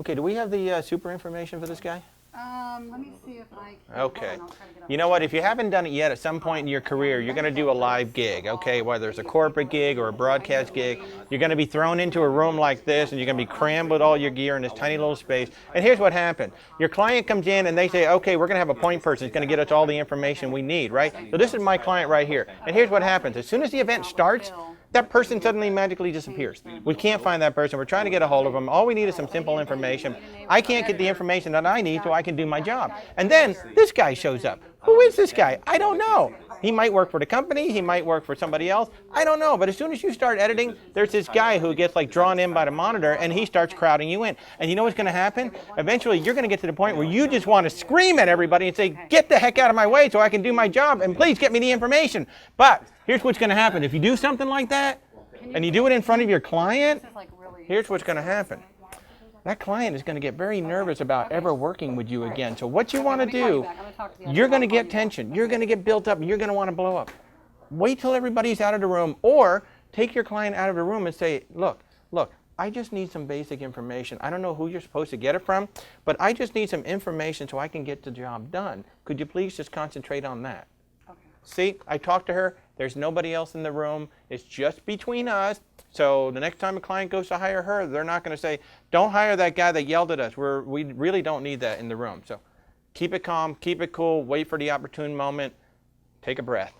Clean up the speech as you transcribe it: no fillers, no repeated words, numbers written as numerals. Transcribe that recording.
Okay, do we have the super information for this guy? Let me see if I can. Okay. Hold on, I'll try to get up You know what? If you haven't done it yet, at some point in your career, you're going to do a live gig, okay? Whether it's a corporate gig or a broadcast gig, you're going to be thrown into a room like this, and you're going to be crammed with all your gear in this tiny little space. And here's what happened. Your client comes in, and they say, okay, we're going to have a point person who's going to get us all the information we need, right? So this is my client right here. And here's what happens. As soon as the event starts, that person suddenly magically disappears. We can't find that person. We're trying to get a hold of them. All we need is some simple information. I can't get the information that I need so I can do my job. And then this guy shows up. Who is this guy? I don't know. He might work for the company. He might work for somebody else. I don't know. But as soon as you start editing, there's this guy who gets like drawn in by the monitor, and he starts crowding you in. And you know what's going to happen? Eventually, you're going to get to the point where you just want to scream at everybody and say, get the heck out of my way so I can do my job, and please get me the information. But here's what's going to happen. If you do something like that, and you do it in front of your client, here's what's going to happen. That client is going to get very nervous about ever working with you again. So what you want to do, you're going to get tension. You're going to get built up, and you're going to want to blow up. Wait till everybody's out of the room, or take your client out of the room and say, look, I just need some basic information. I don't know who you're supposed to get it from, but I just need some information so I can get the job done. Could you please just concentrate on that? Okay. See, I talked to her. There's nobody else in the room. It's just between us. So the next time a client goes to hire her, they're not going to say, don't hire that guy that yelled at us. We really don't need that in the room. So keep it calm, keep it cool, wait for the opportune moment, take a breath.